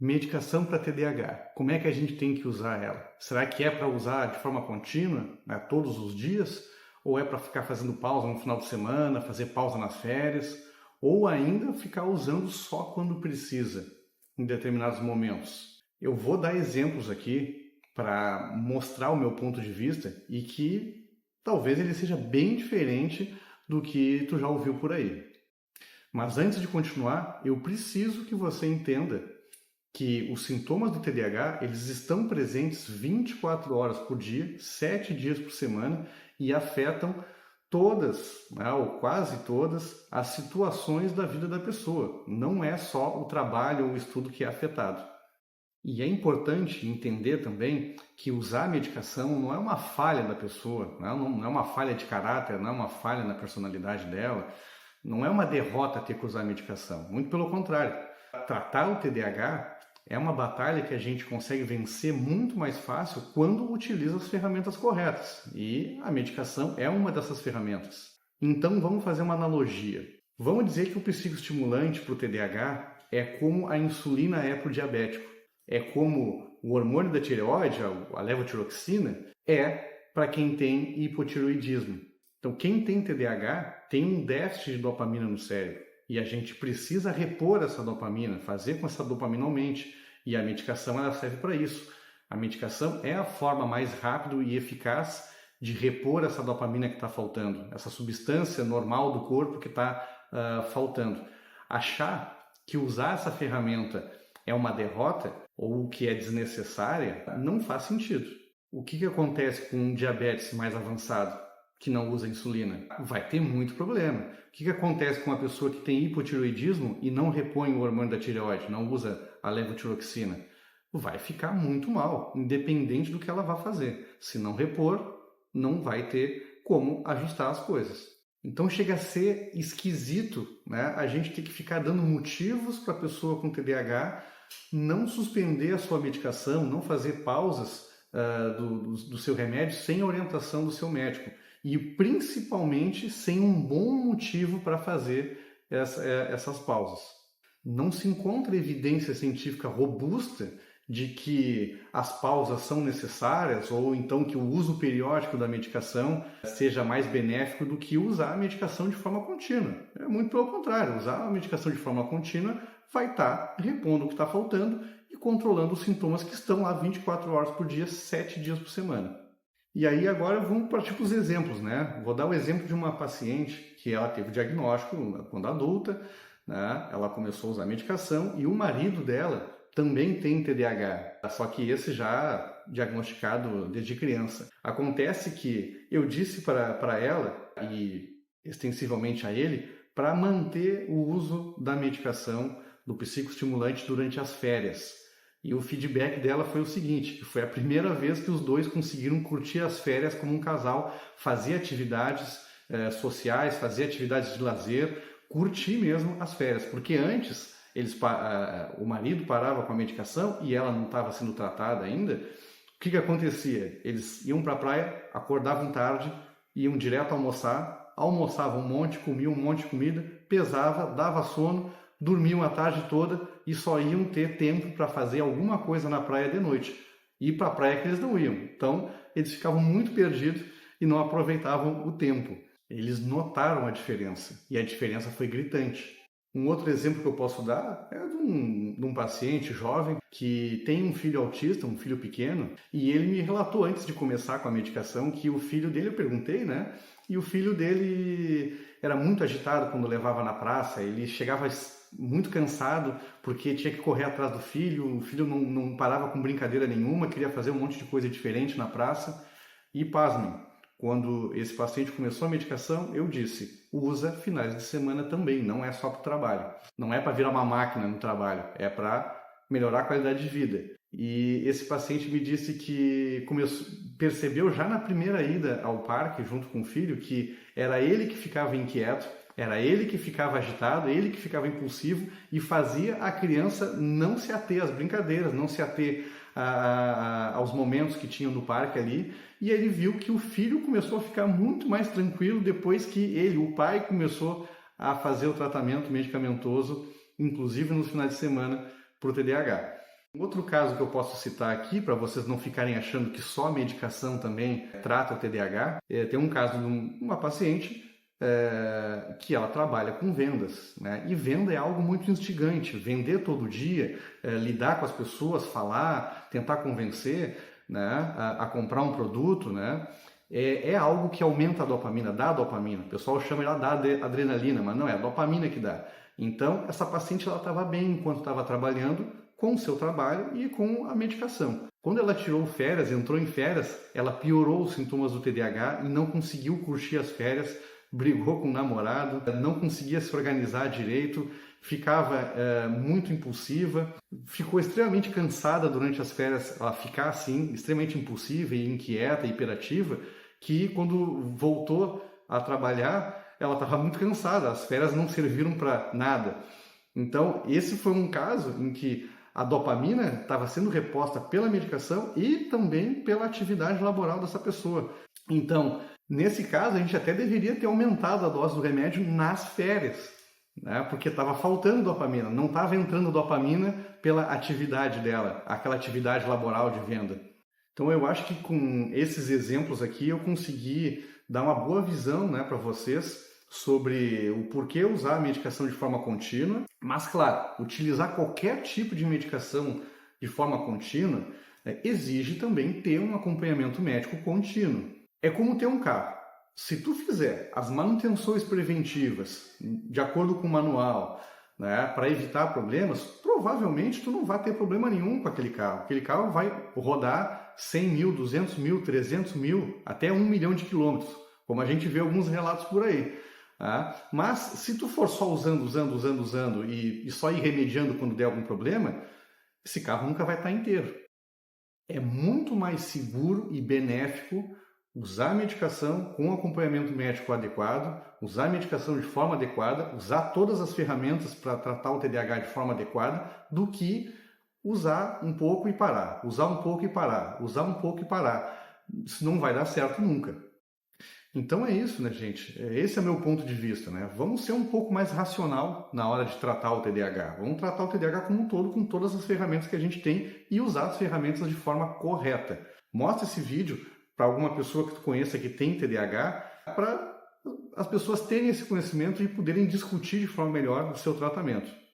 Medicação para TDAH. Como é que a gente tem que usar ela? Será que é para usar de forma contínua, né, todos os dias? Ou é para ficar fazendo pausa no final de semana, fazer pausa nas férias? Ou ainda ficar usando só quando precisa, em determinados momentos? Eu vou dar exemplos aqui para mostrar o meu ponto de vista e que talvez ele seja bem diferente do que tu já ouviu por aí. Mas antes de continuar, eu preciso que você entenda que os sintomas do TDAH, eles estão presentes 24 horas por dia, 7 dias por semana e afetam todas, né, ou quase todas, as situações da vida da pessoa. Não é só o trabalho ou o estudo que é afetado. E é importante entender também que usar a medicação não é uma falha da pessoa, não é uma falha de caráter, não é uma falha na personalidade dela, não é uma derrota ter que usar a medicação. Muito pelo contrário. Tratar o TDAH é uma batalha que a gente consegue vencer muito mais fácil quando utiliza as ferramentas corretas. E a medicação é uma dessas ferramentas. Então vamos fazer uma analogia. Vamos dizer que o psicoestimulante para o TDAH é como a insulina é para o diabético. É como o hormônio da tireoide, a levotiroxina, é para quem tem hipotireoidismo. Então quem tem TDAH tem um déficit de dopamina no cérebro. E a gente precisa repor essa dopamina, fazer com que essa dopamina aumente. E a medicação ela serve para isso. A medicação é a forma mais rápida e eficaz de repor essa dopamina que está faltando, essa substância normal do corpo que está faltando. Achar que usar essa ferramenta é uma derrota ou que é desnecessária não faz sentido. O que acontece com um diabetes mais avançado que não usa insulina? Vai ter muito problema. O que acontece com uma pessoa que tem hipotireoidismo e não repõe o hormônio da tireoide, não usa a levotiroxina? Vai ficar muito mal, independente do que ela vá fazer. Se não repor, não vai ter como ajustar as coisas. Então chega a ser esquisito, né? A gente tem que ficar dando motivos para a pessoa com TDAH não suspender a sua medicação, não fazer pausas do seu remédio sem a orientação do seu médico. E principalmente sem um bom motivo para fazer essas pausas. Não se encontra evidência científica robusta de que as pausas são necessárias ou então que o uso periódico da medicação seja mais benéfico do que usar a medicação de forma contínua. É muito pelo contrário, usar a medicação de forma contínua vai estar repondo o que está faltando e controlando os sintomas que estão lá 24 horas por dia, 7 dias por semana. E aí agora vamos partir para os exemplos, né? Vou dar o exemplo de uma paciente que ela teve diagnóstico quando adulta, né? Ela começou a usar medicação e o marido dela também tem TDAH, só que esse já diagnosticado desde criança. Acontece que eu disse para ela e extensivamente a ele para manter o uso da medicação do psicoestimulante durante as férias. E o feedback dela foi o seguinte, que foi a primeira vez que os dois conseguiram curtir as férias como um casal, fazer atividades sociais, fazer atividades de lazer, curtir mesmo as férias. Porque antes, o marido parava com a medicação e ela não estava sendo tratada ainda. O que acontecia? Eles iam para a praia, acordavam tarde, iam direto almoçar, almoçavam um monte, comiam um monte de comida, pesava, dava sono, dormiam a tarde toda e só iam ter tempo para fazer alguma coisa na praia de noite. E para a praia que eles não iam. Então, eles ficavam muito perdidos e não aproveitavam o tempo. Eles notaram a diferença e a diferença foi gritante. Um outro exemplo que eu posso dar é de um paciente jovem que tem um filho autista, um filho pequeno, e ele me relatou antes de começar com a medicação que o filho dele, eu perguntei, né? E o filho dele era muito agitado quando levava na praça, ele chegava muito cansado porque tinha que correr atrás do filho, o filho não parava com brincadeira nenhuma, queria fazer um monte de coisa diferente na praça. E pasmem, quando esse paciente começou a medicação, eu disse, usa finais de semana também, não é só para o trabalho. Não é para virar uma máquina no trabalho, é para melhorar a qualidade de vida. E esse paciente me disse que percebeu já na primeira ida ao parque, junto com o filho, que era ele que ficava inquieto, era ele que ficava agitado, ele que ficava impulsivo e fazia a criança não se ater às brincadeiras, não se ater aos momentos que tinham no parque ali. E ele viu que o filho começou a ficar muito mais tranquilo depois que ele, o pai, começou a fazer o tratamento medicamentoso, inclusive nos finais de semana, para o TDAH. Um outro caso que eu posso citar aqui, para vocês não ficarem achando que só a medicação também trata o TDAH, tem um caso de uma paciente que ela trabalha com vendas, né? E venda é algo muito instigante. Vender todo dia, lidar com as pessoas, falar, tentar convencer, né, a comprar um produto, né? É algo que aumenta a dopamina, dá a dopamina. O pessoal chama ela da adrenalina, mas não é a dopamina que dá. Então, essa paciente ela estava bem enquanto estava trabalhando com o seu trabalho e com a medicação. Quando ela tirou férias, entrou em férias, ela piorou os sintomas do TDAH e não conseguiu curtir as férias, brigou com o namorado, não conseguia se organizar direito, ficava muito impulsiva, ficou extremamente cansada durante as férias, ela ficar assim, extremamente impulsiva e inquieta, hiperativa, que quando voltou a trabalhar, ela estava muito cansada, as férias não serviram para nada. Então, esse foi um caso em que a dopamina estava sendo reposta pela medicação e também pela atividade laboral dessa pessoa. Então, nesse caso, a gente até deveria ter aumentado a dose do remédio nas férias, né? Porque estava faltando dopamina, não estava entrando dopamina pela atividade dela, aquela atividade laboral de venda. Então, eu acho que com esses exemplos aqui eu consegui dar uma boa visão, né, para vocês sobre o porquê usar a medicação de forma contínua, mas, claro, utilizar qualquer tipo de medicação de forma contínua exige também ter um acompanhamento médico contínuo. É como ter um carro. Se tu fizer as manutenções preventivas de acordo com o manual, né, para evitar problemas, provavelmente tu não vai ter problema nenhum com aquele carro. Aquele carro vai rodar 100 mil, 200 mil, 300 mil, até 1 milhão de quilômetros, como a gente vê alguns relatos por aí. Mas se tu for só usando e só ir remediando quando der algum problema, esse carro nunca vai estar inteiro. É muito mais seguro e benéfico usar a medicação com acompanhamento médico adequado, usar a medicação de forma adequada, usar todas as ferramentas para tratar o TDAH de forma adequada, do que usar um pouco e parar, usar um pouco e parar, usar um pouco e parar. Isso não vai dar certo nunca. Então é isso, né, gente? Esse é meu ponto de vista, né? Vamos ser um pouco mais racional na hora de tratar o TDAH. Vamos tratar o TDAH como um todo, com todas as ferramentas que a gente tem e usar as ferramentas de forma correta. Mostra esse vídeo para alguma pessoa que tu conheça que tem TDAH, para as pessoas terem esse conhecimento e poderem discutir de forma melhor o seu tratamento.